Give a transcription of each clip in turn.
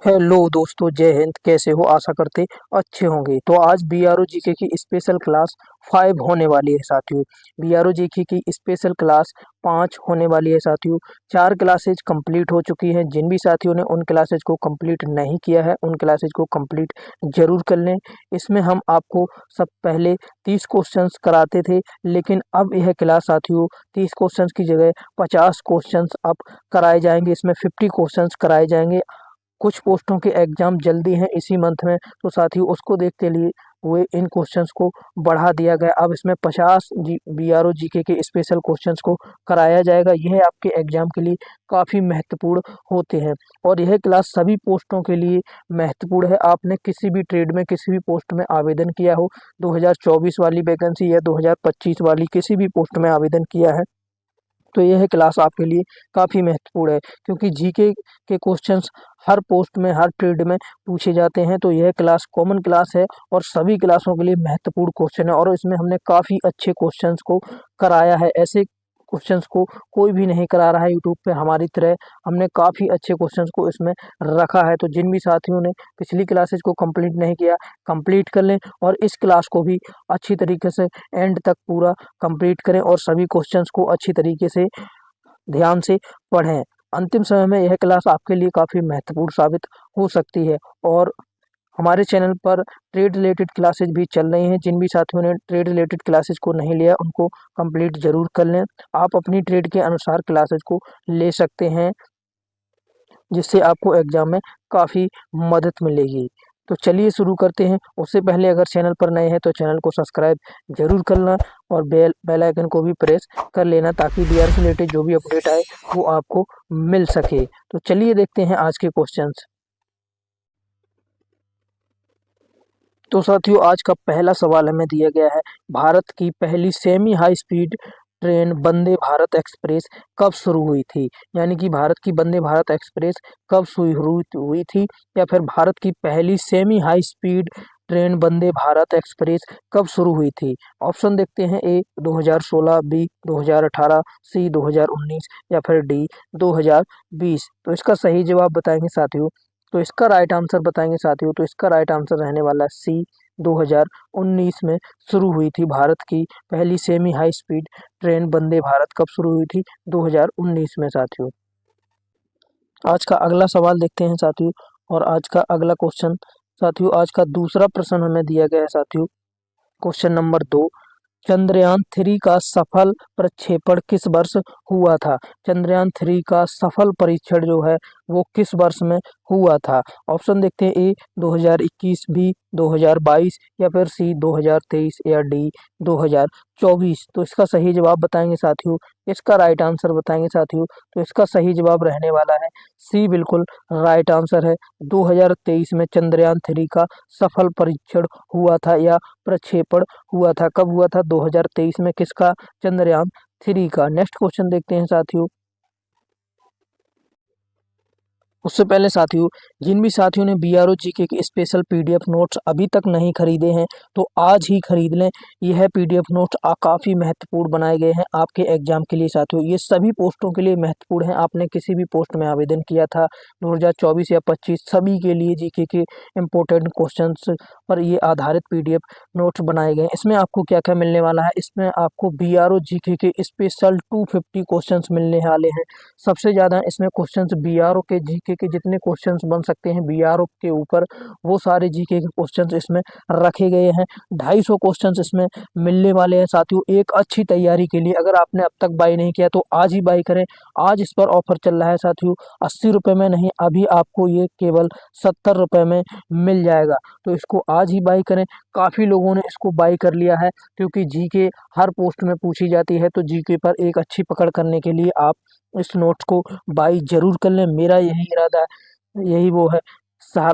Hello दोस्तों, जय हिंद। कैसे हो? आशा करते अच्छे होंगे। तो आज बीआरओ जीके की स्पेशल क्लास 5 होने वाली है साथियों। बीआरओ जीके की स्पेशल क्लास 5 होने वाली है साथियों। 4 क्लासेज कंप्लीट हो चुकी हैं। जिन भी साथियों ने उन क्लासेज को कंप्लीट नहीं किया है, उन क्लासेज को कंप्लीट जरूर कर लें। इसमें हम आपको सब पहले 30 क्वेश्चंस कराते थे, लेकिन अब यह क्लास साथियों 30 क्वेश्चंस की जगह 50 क्वेश्चंस अब कराए जाएंगे। इसमें 50 क्वेश्चंस कराए जाएंगे। कुछ पोस्टों के एग्जाम जल्दी हैं इसी मंथ में, तो साथियों उसको देखते लिए हुए इन क्वेश्चंस को बढ़ा दिया गया। अब इसमें 50 बीआरओ जीके के स्पेशल क्वेश्चंस को कराया जाएगा। यह आपके एग्जाम के लिए काफ़ी महत्वपूर्ण होते हैं और यह क्लास सभी पोस्टों के लिए महत्वपूर्ण है। आपने किसी भी ट्रेड में किसी भी पोस्ट में आवेदन किया हो, 2024 वाली वैकेंसी या 2025 वाली किसी भी पोस्ट में आवेदन किया है, तो यह क्लास आपके लिए काफ़ी महत्वपूर्ण है, क्योंकि जीके के क्वेश्चंस हर पोस्ट में हर ट्रेड में पूछे जाते हैं। तो यह क्लास कॉमन क्लास है और सभी क्लासों के लिए महत्वपूर्ण क्वेश्चन है और इसमें हमने काफ़ी अच्छे क्वेश्चंस को कराया है। ऐसे क्वेश्चंस को कोई भी नहीं करा रहा है यूट्यूब पे हमारी तरह। हमने काफ़ी अच्छे क्वेश्चंस को इसमें रखा है। तो जिन भी साथियों ने पिछली क्लासेज को कंप्लीट नहीं किया, कंप्लीट कर लें और इस क्लास को भी अच्छी तरीके से एंड तक पूरा कंप्लीट करें और सभी क्वेश्चंस को अच्छी तरीके से ध्यान से पढ़ें। अंतिम समय में यह क्लास आपके लिए काफ़ी महत्वपूर्ण साबित हो सकती है। और हमारे चैनल पर ट्रेड रिलेटेड क्लासेज भी चल रही हैं। जिन भी साथियों ने ट्रेड रिलेटेड क्लासेज को नहीं लिया, उनको कंप्लीट जरूर कर लें। आप अपनी ट्रेड के अनुसार क्लासेज को ले सकते हैं, जिससे आपको एग्जाम में काफ़ी मदद मिलेगी। तो चलिए शुरू करते हैं। उससे पहले अगर चैनल पर नए हैं तो चैनल को सब्सक्राइब जरूर करना और बेल आइकन को भी प्रेस कर लेना, ताकि बीआर से रिलेटेड जो भी अपडेट आए वो आपको मिल सके। तो चलिए देखते हैं आज के क्वेश्चंस। तो साथियों, आज का पहला सवाल हमें दिया गया है, भारत की पहली semi high speed train Vande Bharat express कब शुरू हुई थी? यानी कि भारत की वंदे भारत एक्सप्रेस कब शुरू हुई थी, या फिर भारत की पहली semi high speed train Vande Bharat express कब शुरू हुई थी? ऑप्शन देखते हैं। ए 2016, बी 2018, सी 2019 या फिर डी 2020। तो इसका सही जवाब बताएंगे साथियों। तो इसका राइट आंसर बताएंगे साथियों। तो इसका राइट आंसर रहने वाला है सी, 2019 में शुरू हुई थी भारत की पहली semi high speed train Vande Bharat. कब शुरू हुई थी? 2019 में साथियों। आज का अगला सवाल देखते हैं साथियों। और आज का अगला क्वेश्चन साथियों, आज का दूसरा प्रश्न हमें दिया गया है साथियों। क्वेश्चन नंबर 2, चंद्रयान 3 का सफल प्रक्षेपण किस वर्ष हुआ था? चंद्रयान 3 का सफल परीक्षण जो है वो किस वर्ष में हुआ था? ऑप्शन देखते हैं। ए 2021, बी 2022 या फिर सी 2023 या डी 2024। तो इसका सही जवाब बताएंगे साथियों। इसका राइट आंसर बताएंगे साथियों। तो इसका सही जवाब रहने वाला है सी, बिल्कुल राइट आंसर है। 2023 में चंद्रयान 3 का सफल परीक्षण हुआ था या प्रक्षेपण हुआ था। कब हुआ था? 2023 में। किसका? चंद्रयान 3 का। नेक्स्ट क्वेश्चन देखते हैं साथियों। उससे पहले साथियों, जिन भी साथियों ने बीआरओ जीके के स्पेशल पीडीएफ नोट्स अभी तक नहीं खरीदे हैं, तो आज ही खरीद लें। यह पीडीएफ नोट्स काफ़ी महत्वपूर्ण बनाए गए हैं आपके एग्जाम के लिए साथियों। ये सभी पोस्टों के लिए महत्वपूर्ण है। आपने किसी भी पोस्ट में आवेदन किया था 2024 या 25, सभी के लिए जीके के इम्पोर्टेंट क्वेश्चंस पर ये आधारित पीडीएफ नोट्स बनाए गए हैं। इसमें आपको क्या क्या मिलने वाला है? इसमें आपको बीआरओ जीके के स्पेशल 250 क्वेश्चंस मिलने वाले हैं। सबसे ज़्यादा इसमें क्वेश्चंस बीआरओ के जीके के जितने क्वेश्चंस बन सकते हैं बीआरओ के ऊपर, वो सारे जीके के क्वेश्चंस इसमें रखे गए हैं। 250 क्वेश्चंस इसमें मिलने वाले हैं साथियों। एक अच्छी तैयारी के लिए अगर आपने अब तक बाई नहीं किया तो आज ही बाई करें। आज इस पर ऑफर चल रहा है साथियों। 80 रुपये में नहीं, अभी आपको ये केवल 70 रुपये में मिल जाएगा। तो इसको आज ही बाई करें। काफ़ी लोगों ने इसको बाई कर लिया है, क्योंकि जीके हर पोस्ट में पूछी जाती है। तो जीके पर एक अच्छी पकड़ करने के लिए आप इस नोट्स को बाई जरूर कर लें। मेरा यही इरादा है, यही वो है,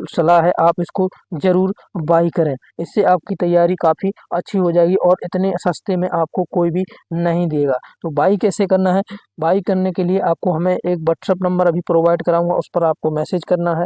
सलाह है, आप इसको जरूर बाई करें। इससे आपकी तैयारी काफ़ी अच्छी हो जाएगी और इतने सस्ते में आपको कोई भी नहीं देगा। तो बाई कैसे करना है? बाई करने के लिए आपको हमें एक व्हाट्सअप नंबर अभी प्रोवाइड कराऊंगा, उस पर आपको मैसेज करना है।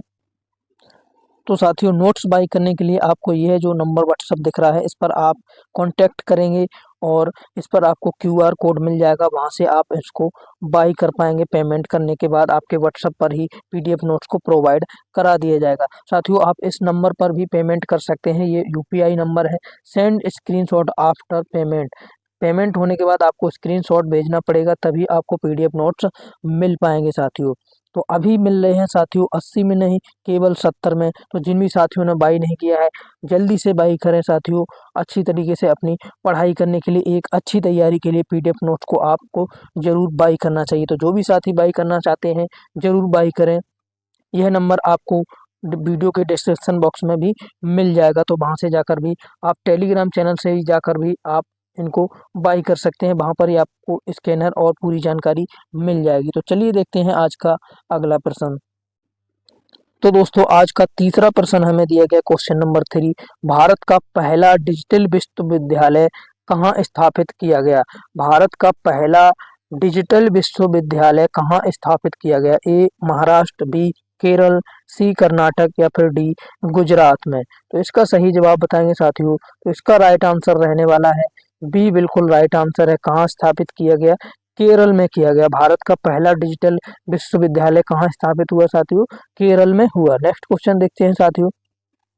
तो साथियों, नोट्स बाई करने के लिए आपको यह जो नंबर व्हाट्सअप दिख रहा है, इस पर आप कांटेक्ट करेंगे और इस पर आपको क्यूआर कोड मिल जाएगा, वहाँ से आप इसको बाई कर पाएंगे। पेमेंट करने के बाद आपके व्हाट्सएप पर ही पीडीएफ नोट्स को प्रोवाइड करा दिया जाएगा। साथियों, आप इस नंबर पर भी पेमेंट कर सकते हैं, ये यूपीआई नंबर है। Send screenshot after payment. Payment होने के बाद आपको स्क्रीनशॉट भेजना पड़ेगा, तभी आपको पीडीएफ नोट्स मिल पाएंगे साथियों। तो अभी मिल रहे हैं साथियों 80 में नहीं, केवल 70 में। तो जिन भी साथियों ने बाई नहीं किया है, जल्दी से बाई करें साथियों। अच्छी तरीके से अपनी पढ़ाई करने के लिए, एक अच्छी तैयारी के लिए पीडीएफ नोट्स को आपको जरूर बाई करना चाहिए। तो जो भी साथी बाई करना चाहते हैं, जरूर बाई करें। यह नंबर आपको वीडियो के डिस्क्रिप्शन बॉक्स में भी मिल जाएगा, तो वहाँ से जाकर भी आप टेलीग्राम चैनल से ही जाकर भी आप इनको बाई कर सकते हैं। वहाँ पर ही आपको स्कैनर और पूरी जानकारी मिल जाएगी। तो चलिए देखते हैं आज का अगला प्रश्न। तो दोस्तों, आज का तीसरा प्रश्न हमें दिया गया क्वेश्चन नंबर 3। भारत का पहला डिजिटल विश्वविद्यालय कहाँ स्थापित किया गया? भारत का पहला डिजिटल विश्वविद्यालय कहाँ स्थापित किया गया? ए महाराष्ट्र, बी केरल, सी कर्नाटक या फिर डी गुजरात में। तो इसका सही जवाब बताएंगे साथियों। तो इसका राइट आंसर रहने वाला है बी, बिल्कुल राइट आंसर है। कहाँ स्थापित किया गया? केरल में किया गया। भारत का पहला डिजिटल विश्वविद्यालय कहाँ स्थापित हुआ साथियों? केरल में हुआ। नेक्स्ट क्वेश्चन देखते हैं साथियों।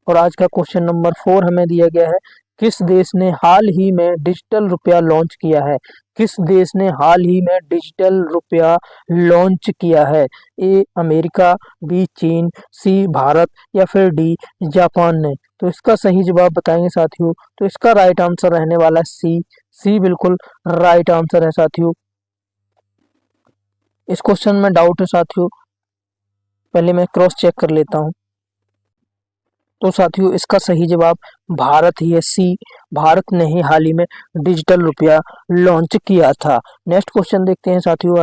और आज का क्वेश्चन नंबर 4 हमें दिया गया है, किस देश ने हाल ही में डिजिटल रुपया लॉन्च किया है? किस देश ने हाल ही में डिजिटल रुपया लॉन्च किया है? ए अमेरिका, बी चीन, सी भारत या फिर डी जापान ने। तो इसका सही जवाब बताएंगे साथियों। तो इसका राइट आंसर रहने वाला है सी। सी बिल्कुल राइट आंसर है साथियों। इस क्वेश्चन में डाउट है साथियों, पहले मैं क्रॉस चेक कर लेता हूँ। तो साथियों, इसका सही जवाब भारत ही है, सी। भारत ने ही हाल ही में डिजिटल रुपया लॉन्च किया था। नेक्स्ट क्वेश्चन देखते हैं साथियों।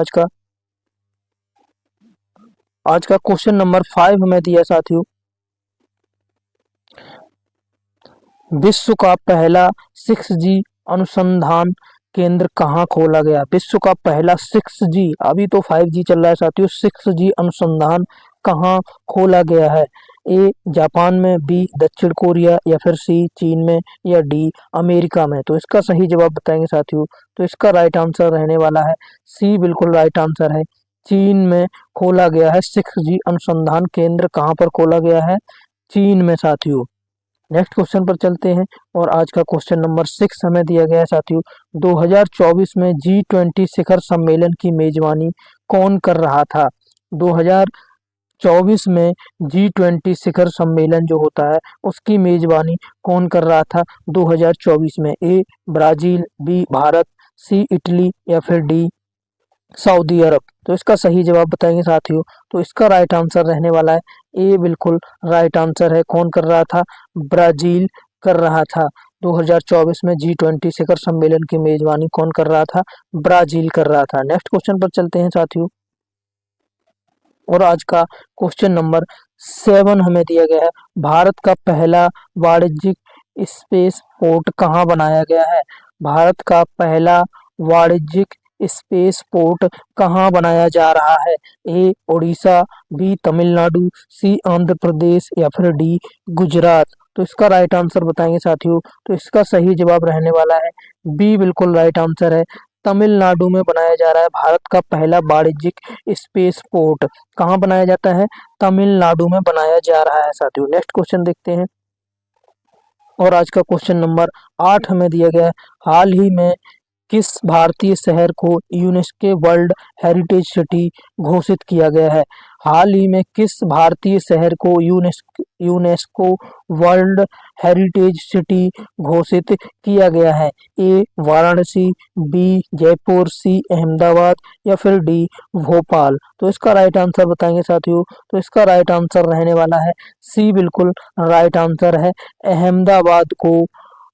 आज का क्वेश्चन नंबर 5 हमें दिया साथियों, विश्व का पहला 6G अनुसंधान केंद्र कहाँ खोला गया? विश्व का पहला 6G, अभी तो 5G चल रहा है साथियों, 6G अनुसंधान कहाँ खोला गया है? ए जापान में, बी दक्षिण कोरिया या फिर सी चीन में या डी अमेरिका में। तो इसका सही जवाब बताएंगे साथियों। तो इसका राइट आंसर रहने वाला है सी, बिल्कुल राइट आंसर है। चीन में खोला गया है 6G अनुसंधान केंद्र। कहाँ पर खोला गया है? चीन में साथियों। नेक्स्ट क्वेश्चन पर चलते हैं। और आज का क्वेश्चन नंबर 6 हमें दिया गया है साथियों, 2024 में G20 शिखर सम्मेलन की मेजबानी कौन कर रहा था? 2024 में G20 शिखर सम्मेलन जो होता है, उसकी मेजबानी कौन कर रहा था 2024 में? A Brazil, B Bharat, C Italy या फिर डी सऊदी अरब। तो इसका सही जवाब बताएंगे साथियों। तो इसका राइट आंसर रहने वाला है ए, बिल्कुल राइट आंसर है। कौन कर रहा था? ब्राजील कर रहा था। 2024 में G20 शिखर सम्मेलन की मेजबानी कौन कर रहा था? ब्राजील कर रहा था। नेक्स्ट क्वेश्चन पर चलते हैं साथियों। और आज का क्वेश्चन नंबर 7 हमें दिया गया है, भारत का पहला वाणिज्यिक स्पेस पोर्ट कहाँ बनाया गया है? भारत का पहला वाणिज्यिक स्पेस पोर्ट कहाँ बनाया जा रहा है? ए ओडिशा, बी तमिलनाडु, सी आंध्र प्रदेश या फिर डी गुजरात। तो इसका राइट आंसर बताएंगे साथियों। तो इसका सही जवाब रहने वाला है बी, बिल्कुल राइट आंसर है। तमिलनाडु में बनाया जा रहा है भारत का पहला वाणिज्यिक स्पेस पोर्ट। कहाँ बनाया जाता है? तमिलनाडु में बनाया जा रहा है साथियों। नेक्स्ट क्वेश्चन देखते हैं। और आज का क्वेश्चन नंबर 8 हमें दिया गया है, हाल ही में किस भारतीय शहर को यूनेस्को वर्ल्ड हेरिटेज सिटी घोषित किया गया है? हाल ही में किस भारतीय शहर को यूनेस्को वर्ल्ड हेरिटेज सिटी घोषित किया गया है? ए वाराणसी, बी जयपुर, सी अहमदाबाद या फिर डी भोपाल। तो इसका राइट आंसर बताएंगे साथियों। तो इसका राइट आंसर रहने वाला है सी, बिल्कुल राइट आंसर है। अहमदाबाद को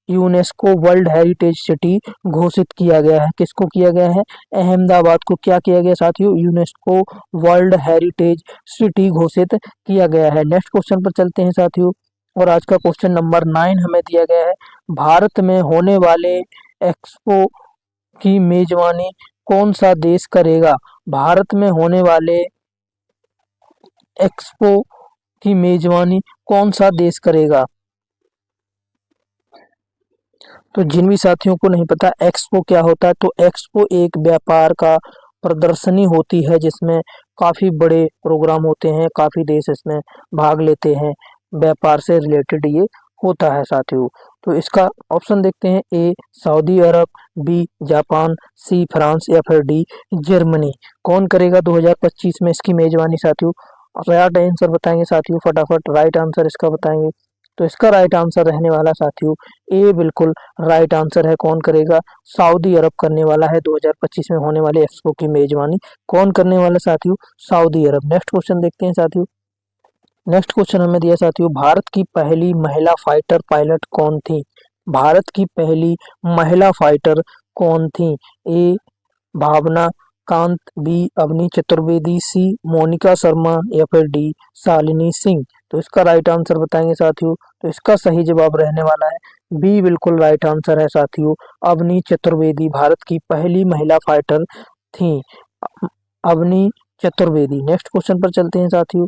यूनेस्को वर्ल्ड हेरिटेज सिटी घोषित किया गया है। किसको किया गया है? अहमदाबाद को क्या किया गया साथियों? यूनेस्को वर्ल्ड हेरिटेज सिटी घोषित किया गया है। नेक्स्ट क्वेश्चन पर चलते हैं साथियों। और आज का क्वेश्चन नंबर 9 हमें दिया गया है, भारत में होने वाले एक्सपो की मेजबानी कौन सा देश करेगा? भारत में होने वाले एक्सपो की मेजबानी कौन सा देश करेगा? तो जिन भी साथियों को नहीं पता एक्सपो क्या होता है, तो एक्सपो एक व्यापार का प्रदर्शनी होती है जिसमें काफी बड़े प्रोग्राम होते हैं, काफी देश इसमें भाग लेते हैं। व्यापार से रिलेटेड ये होता है साथियों। तो इसका ऑप्शन देखते हैं, ए सऊदी अरब, बी जापान, सी फ्रांस या फिर डी जर्मनी। कौन करेगा 2025 में इसकी मेजबानी साथियों? राइट आंसर बताएंगे साथियों, फटाफट राइट आंसर इसका बताएंगे। तो इसका राइट आंसर रहने वाला साथियों ए बिल्कुल राइट आंसर है। कौन करेगा? सऊदी अरब करने वाला है 2025 में होने वाले एक्सपो की मेजबानी। कौन करने वाला साथियों? सऊदी अरब। नेक्स्ट क्वेश्चन देखते हैं साथियों। नेक्स्ट क्वेश्चन हमें दिया साथियों, भारत की पहली महिला फाइटर पायलट कौन थी? भारत की पहली महिला फाइटर कौन थी? ए भावना कांत, बी अवनी चतुर्वेदी, सी मोनिका शर्मा या फिर डी शालिनी सिंह। तो इसका राइट आंसर बताएंगे साथियों। तो इसका सही जवाब रहने वाला है बी बिल्कुल राइट आंसर है साथियों। अवनी चतुर्वेदी भारत की पहली महिला फाइटर थी, अवनी चतुर्वेदी। नेक्स्ट क्वेश्चन पर चलते हैं साथियों।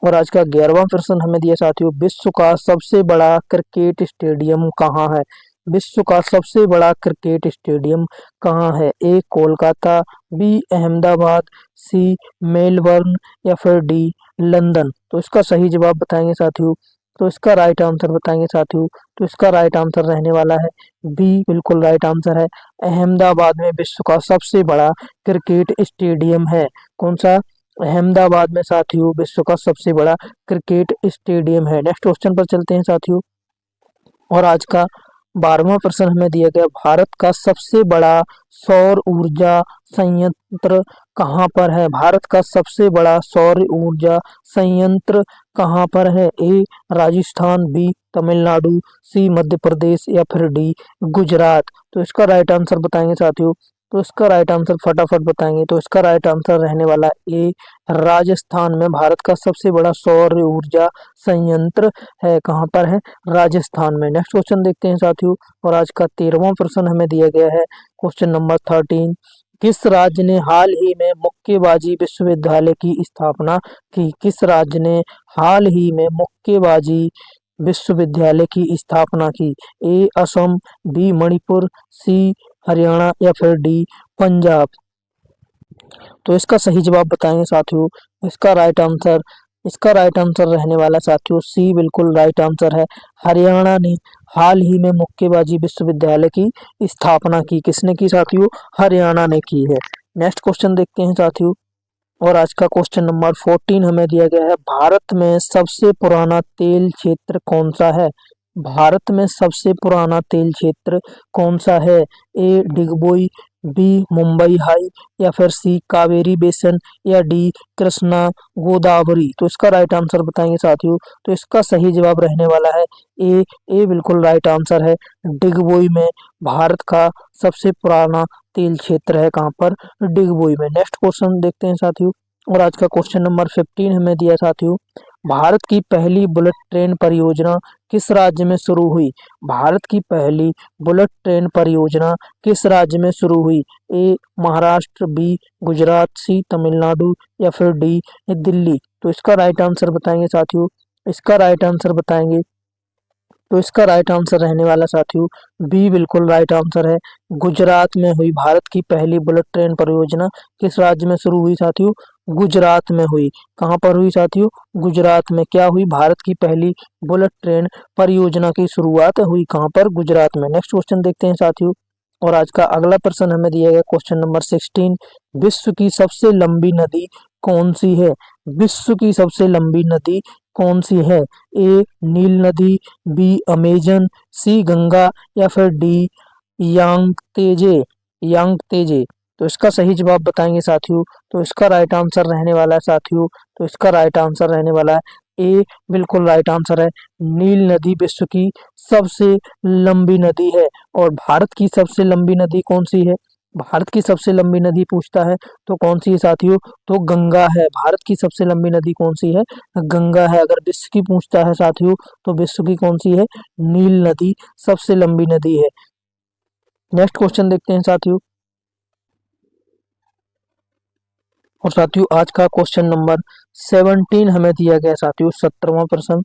और आज का 11वां प्रश्न हमें दिया साथियों, विश्व का सबसे बड़ा क्रिकेट स्टेडियम कहाँ है? विश्व का सबसे बड़ा क्रिकेट स्टेडियम कहाँ है? ए कोलकाता, बी अहमदाबाद, सी मेलबर्न या फिर डी लंदन। तो इसका सही जवाब बताएंगे साथियों। तो इसका राइट आंसर बताएंगे साथियों। तो इसका राइट आंसर रहने वाला है बी बिल्कुल राइट आंसर है। अहमदाबाद में विश्व का सबसे बड़ा क्रिकेट स्टेडियम है। कौन सा? अहमदाबाद में साथियों विश्व का सबसे बड़ा क्रिकेट स्टेडियम है। नेक्स्ट क्वेश्चन पर चलते हैं साथियों। और आज का 12वां प्रश्न हमें दिया गया, भारत का सबसे बड़ा सौर ऊर्जा संयंत्र कहाँ पर है? भारत का सबसे बड़ा सौर ऊर्जा संयंत्र कहाँ पर है? ए राजस्थान, बी तमिलनाडु, सी मध्य प्रदेश या फिर डी गुजरात। तो इसका राइट आंसर बताएंगे साथियों। तो इसका राइट आंसर फटाफट बताएंगे। तो इसका राइट आंसर रहने वाला ए राजस्थान में भारत का सबसे बड़ा सौर ऊर्जा संयंत्र है। कहाँ पर है? राजस्थान में। नेक्स्ट क्वेश्चन देखते हैं साथियों। और आज का 13वां प्रश्न हमें दिया गया है, क्वेश्चन नंबर 13। किस राज्य ने हाल ही में मुक्केबाजी विश्वविद्यालय की स्थापना की? किस राज्य ने हाल ही में मुक्केबाजी विश्वविद्यालय की स्थापना की? ए असम, बी मणिपुर, सी हरियाणा या फिर डी पंजाब। तो इसका सही जवाब बताएंगे साथियों। इसका राइट आंसर रहने वाला साथियों सी बिल्कुल राइट आंसर है। हरियाणा ने हाल ही में मुक्केबाजी विश्वविद्यालय की स्थापना की। किसने की साथियों? हरियाणा ने की है। नेक्स्ट क्वेश्चन देखते हैं साथियों। और आज का क्वेश्चन नंबर 14 हमें दिया गया है, भारत में सबसे पुराना तेल क्षेत्र कौन सा है? भारत में सबसे पुराना तेल क्षेत्र कौन सा है? ए डिगबोई, बी मुंबई हाई या फिर सी कावेरी बेसिन या डी कृष्णा गोदावरी। तो इसका राइट आंसर बताएंगे साथियों। तो इसका सही जवाब रहने वाला है ए बिल्कुल राइट आंसर है। डिगबोई में भारत का सबसे पुराना तेल क्षेत्र है। कहाँ पर? डिगबोई में। नेक्स्ट क्वेश्चन देखते हैं साथियों। और आज का क्वेश्चन नंबर 15 हमें दिया साथियों, भारत की पहली बुलेट ट्रेन परियोजना किस राज्य में शुरू हुई? भारत की पहली बुलेट ट्रेन परियोजना किस राज्य में शुरू हुई? ए महाराष्ट्र, बी गुजरात, सी तमिलनाडु या फिर डी दिल्ली। तो इसका राइट आंसर बताएंगे साथियों। इसका राइट आंसर बताएंगे। तो इसका राइट आंसर रहने वाला साथियों बी बिल्कुल राइट आंसर है। गुजरात में हुई भारत की पहली बुलेट ट्रेन परियोजना किस राज्य में शुरू हुई साथियों? गुजरात में हुई। कहाँ पर हुई साथियों? गुजरात में। क्या हुई? भारत की पहली बुलेट ट्रेन परियोजना की शुरुआत हुई कहाँ पर? गुजरात में। नेक्स्ट क्वेश्चन देखते हैं साथियों। और आज का अगला प्रश्न हमें दिया गया, क्वेश्चन नंबर 16, विश्व की सबसे लंबी नदी कौन सी है? विश्व की सबसे लंबी नदी कौन सी है? ए नील नदी, बी अमेजन, सी गंगा या फिर डी यांगतेजे। तो इसका सही जवाब बताएंगे साथियों। तो इसका राइट आंसर रहने वाला है साथियों। तो इसका राइट आंसर रहने वाला है ए बिल्कुल राइट आंसर है। नील नदी विश्व की सबसे लंबी नदी है। और भारत की सबसे लंबी नदी कौन सी है? भारत की सबसे लंबी नदी पूछता है तो कौन सी है साथियों? तो गंगा है। भारत की सबसे लंबी नदी कौन सी है? गंगा है। अगर विश्व की पूछता है साथियों तो विश्व की कौन सी है? नील नदी सबसे लंबी नदी है। नेक्स्ट क्वेश्चन देखते हैं साथियों। और साथियों आज का क्वेश्चन नंबर 17 हमें दिया गया साथियों, 17वां प्रश्न,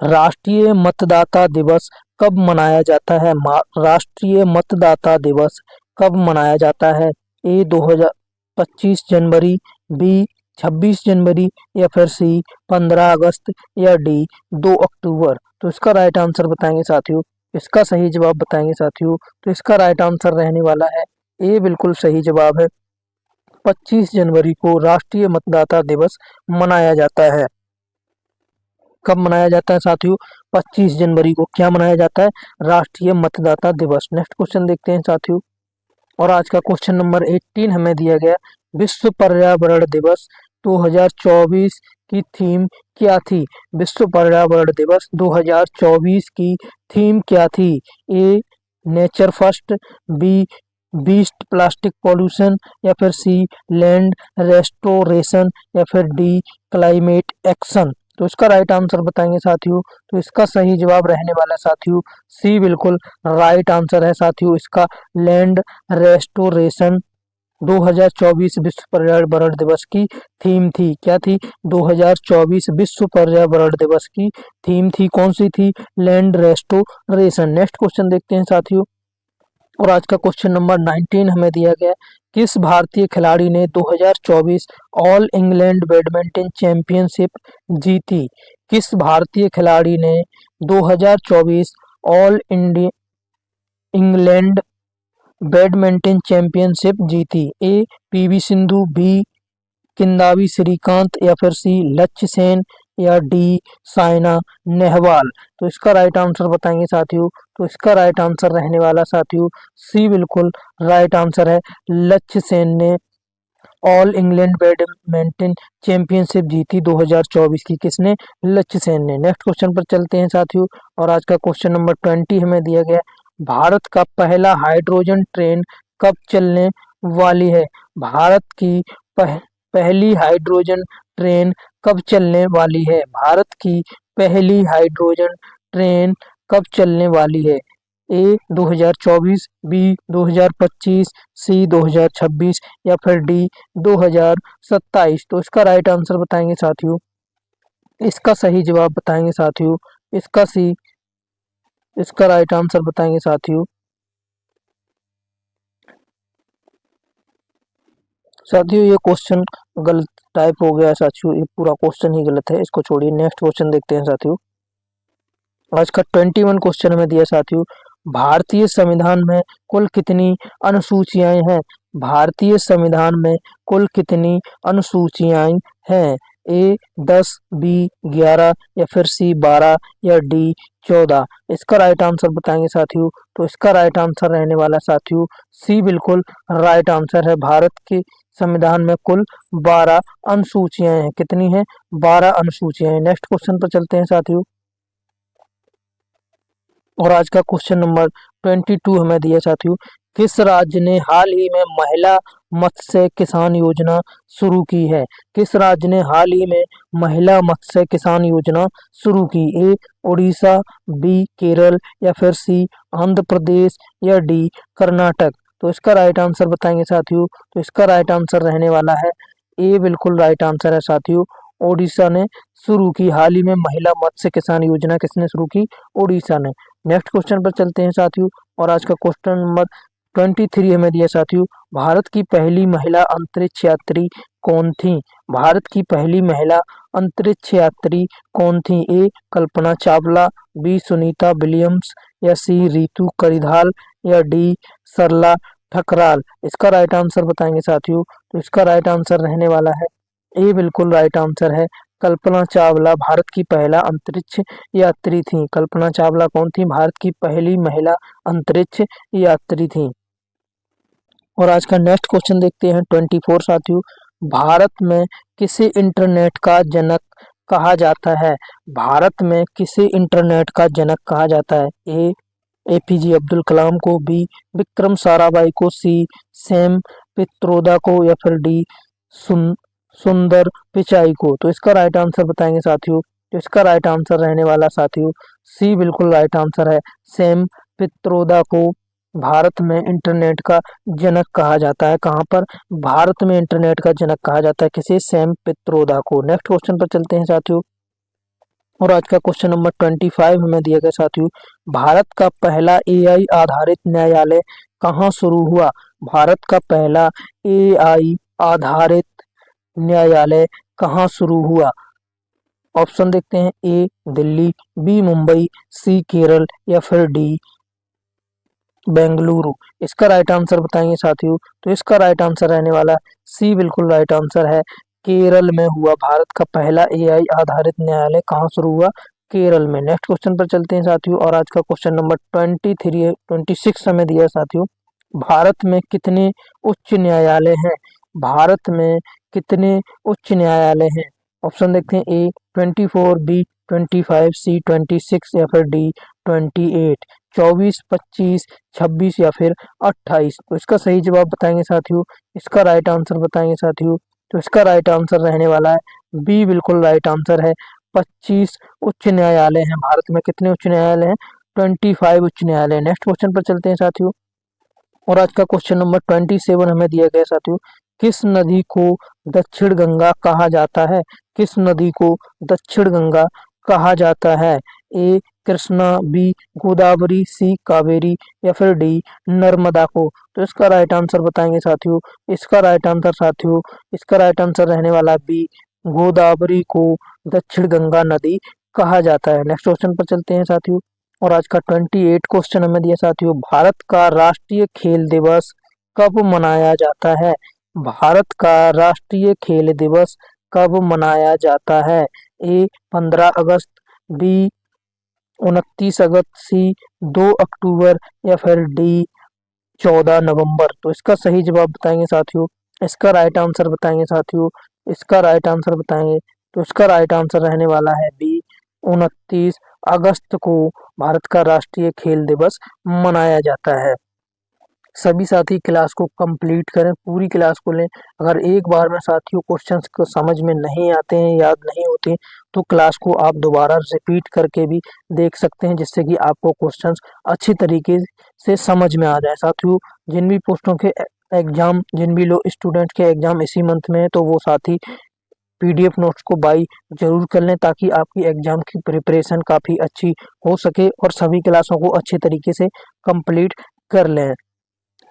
राष्ट्रीय मतदाता दिवस कब मनाया जाता है राष्ट्रीय मतदाता दिवस कब मनाया जाता है? ए 2025 जनवरी, बी 26 जनवरी या फिर सी 15 अगस्त या डी 2 अक्टूबर। तो इसका राइट आंसर बताएंगे साथियों। इसका सही जवाब बताएंगे साथियों। तो इसका राइट आंसर रहने वाला है ए, बिल्कुल सही जवाब है। 25 जनवरी को राष्ट्रीय मतदाता दिवस मनाया जाता है। कब मनाया जाता है साथियों? 25 जनवरी को क्या मनाया जाता है? राष्ट्रीय मतदाता दिवस। नेक्स्ट क्वेश्चन देखते हैं साथियों। और आज का क्वेश्चन नंबर 18 हमें दिया गया, विश्व पर्यावरण दिवस 2024 की थीम क्या थी? विश्व पर्यावरण दिवस 2024 की थीम क्या थी? A nature first, B beat plastic pollution या फिर सी लैंड रेस्टोरेशन या फिर डी क्लाइमेट एक्शन। तो इसका राइट आंसर बताएंगे साथियों। तो इसका सही जवाब रहने वाला है साथियों सी, बिल्कुल राइट आंसर है साथियों इसका। लैंड रेस्टोरेशन 2024 विश्व पर्यावरण दिवस की थीम थी। क्या थी? 2024 विश्व पर्यावरण दिवस की थीम थी। कौन सी थी? Land restoration. नेक्स्ट क्वेश्चन देखते हैं साथियों। और आज का क्वेश्चन नंबर 19 हमें दिया गया, किस भारतीय खिलाड़ी ने 2024 ऑल इंग्लैंड बैडमिंटन चैंपियनशिप जीती? किस भारतीय खिलाड़ी ने 2024 ऑल इंग्लैंड बैडमिंटन चैंपियनशिप जीती? ए पीवी सिंधु, बी किदांबी श्रीकांत या फिर सी लक्ष्य सेन या डी साइना नेहवाल। तो इसका राइट आंसर बताएंगे साथियों। तो इसका राइट आंसर रहने वाला साथियों सी, बिल्कुल राइट आंसर है। लक्ष्य सेन ने ऑल इंग्लैंड बैडमिंटन चैंपियनशिप जीती 2024 की। किसने? लक्ष्य सेन ने। नेक्स्ट क्वेश्चन पर चलते हैं साथियों। और आज का क्वेश्चन नंबर 20 हमें दिया गया, भारत का पहला हाइड्रोजन ट्रेन कब चलने वाली है? भारत की पहली हाइड्रोजन ट्रेन कब चलने वाली है? भारत की पहली हाइड्रोजन ट्रेन कब चलने वाली है? ए 2024, बी 2025, सी 2026 या फिर डी 2027। तो इसका राइट आंसर बताएंगे साथियों। इसका सही जवाब बताएंगे साथियों इसका सी। इसका राइट आंसर बताएंगे साथियों। साथियों ये क्वेश्चन गलत टाइप हो गया है साथियों, ये पूरा क्वेश्चन ही गलत है, इसको छोड़िए। नेक्स्ट क्वेश्चन देखते हैं साथियों। आज का 21 क्वेश्चन हमें दिया साथियों, भारतीय संविधान में कुल कितनी अनुसूचियां हैं? भारतीय संविधान में कुल कितनी अनुसूचियां हैं? ए 10, बी 11 या फिर सी 12 या डी 14। इसका राइट आंसर बताएंगे साथियों। तो इसका राइट आंसर रहने वाला साथियों सी, बिल्कुल राइट आंसर है। भारत के संविधान में कुल 12 अनुसूचियां हैं। कितनी हैं? 12 अनुसूचियां हैं। नेक्स्ट क्वेश्चन पर चलते हैं साथियों। और आज का क्वेश्चन नंबर 22 हमें दिया साथियों, किस राज्य ने हाल ही में महिला मत्स्य किसान योजना शुरू की है? किस राज्य ने हाल ही में महिला मत्स्य किसान योजना शुरू की? ए उड़ीसा, बी केरल या फिर सी आंध्र प्रदेश या डी कर्नाटक। तो इसका राइट आंसर बताएंगे साथियों। तो इसका राइट आंसर रहने वाला है ए, बिल्कुल राइट आंसर है साथियों। ओडिशा ने शुरू की हाल ही में महिला मत्स्य किसान योजना। किसने शुरू की? ओडिशा ने। नेक्स्ट क्वेश्चन पर चलते हैं साथियों। और आज का क्वेश्चन नंबर 23 हमें दिया साथियों, भारत की पहली महिला अंतरिक्ष यात्री कौन थी? भारत की पहली महिला अंतरिक्ष यात्री कौन थी? ए कल्पना चावला, बी सुनीता विलियम्स या सी रितु करिधाल या डी सरला ठकराल। इसका राइट आंसर बताएंगे साथियों। तो इसका राइट आंसर रहने वाला है ए, बिल्कुल राइट आंसर है। कल्पना चावला भारत की पहला अंतरिक्ष यात्री थी। कल्पना चावला कौन थी? भारत की पहली महिला अंतरिक्ष यात्री थी। और आज का नेक्स्ट क्वेश्चन देखते हैं 24 साथियों, भारत में किसे इंटरनेट का जनक कहा जाता है? भारत में किसे इंटरनेट का जनक कहा जाता है? ए एपीजे अब्दुल कलाम को, बी विक्रम साराभाई को, सी सैम पित्रोदा को या फिर डी सुंदर पिचाई को। तो इसका राइट आंसर बताएंगे साथियों। तो इसका राइट आंसर रहने वाला साथियों सी, बिल्कुल राइट आंसर है। सैम पित्रोदा को भारत में इंटरनेट का जनक कहा जाता है। कहाँ पर? भारत में इंटरनेट का जनक कहा जाता है। किसे? सैम पित्रोदा को। नेक्स्ट क्वेश्चन पर चलते हैं साथियों। और आज का क्वेश्चन नंबर 25 हमें दिया गया साथियों, भारत का पहला एआई आधारित न्यायालय कहाँ शुरू हुआ? भारत का पहला एआई आधारित न्यायालय कहाँ शुरू हुआ? ऑप्शन देखते हैं, ए दिल्ली, बी मुंबई, सी केरल या फिर डी बेंगलुरु। इसका राइट आंसर बताएंगे साथियों, तो इसका राइट आंसर रहने वाला सी बिल्कुल राइट आंसर है, केरल में हुआ। भारत का पहला एआई आधारित न्यायालय कहाँ शुरू हुआ? केरल में। नेक्स्ट क्वेश्चन पर चलते हैं साथियों, और आज का क्वेश्चन नंबर 26 हमें दिया है साथियों, भारत में कितने उच्च न्यायालय हैं? भारत में कितने उच्च न्यायालय हैं? ऑप्शन देखते हैं, ए 24, बी 25, सी 26 या फिर डी 28। 24, 25, 26 या फिर 28। तो इसका सही जवाब बताएंगे साथियों, इसका राइट आंसर बताएंगे साथियों, तो इसका राइट आंसर रहने वाला है बी बिल्कुल राइट आंसर है, 25 उच्च न्यायालय हैं। भारत में कितने उच्च न्यायालय हैं? 25 उच्च न्यायालय। नेक्स्ट क्वेश्चन पर चलते हैं साथियों, और आज का क्वेश्चन नंबर 27 हमें दिया गया साथियों, किस नदी को दक्षिण गंगा कहा जाता है? किस नदी को दक्षिण गंगा कहा जाता है? ए कृष्णा, बी गोदावरी, सी कावेरी या फिर डी नर्मदा को। तो इसका राइट आंसर बताएंगे साथियों, इसका राइट आंसर साथियों, इसका राइट आंसर रहने वाला बी गोदावरी को दक्षिण गंगा नदी कहा जाता है। नेक्स्ट क्वेश्चन पर चलते हैं साथियों, और आज का 28 क्वेश्चन हमें दिया साथियों, भारत का राष्ट्रीय खेल दिवस कब मनाया जाता है? भारत का राष्ट्रीय खेल दिवस कब मनाया जाता है? ए 15 अगस्त, बी 29 अगस्त, सी 2 अक्टूबर या फिर डी 14 नवंबर। तो इसका सही जवाब बताएंगे साथियों, इसका राइट आंसर बताएंगे साथियों, इसका राइट आंसर बताएंगे, तो इसका राइट आंसर रहने वाला है बी 29 अगस्त को भारत का राष्ट्रीय खेल दिवस मनाया जाता है। सभी साथी क्लास को कंप्लीट करें, पूरी क्लास को लें। अगर एक बार में साथियों क्वेश्चंस को समझ में नहीं आते हैं, याद नहीं होते, तो क्लास को आप दोबारा रिपीट करके भी देख सकते हैं, जिससे कि आपको क्वेश्चंस अच्छी तरीके से समझ में आ जाए। साथियों जिन भी पोस्टों के एग्जाम, जिन भी लोग स्टूडेंट के एग्जाम इसी मंथ में है, तो वो साथी पीडीएफ नोट्स को बाई जरूर कर लें, ताकि आपकी एग्जाम की प्रिपरेशन काफ़ी अच्छी हो सके और सभी क्लासों को अच्छे तरीके से कंप्लीट कर लें।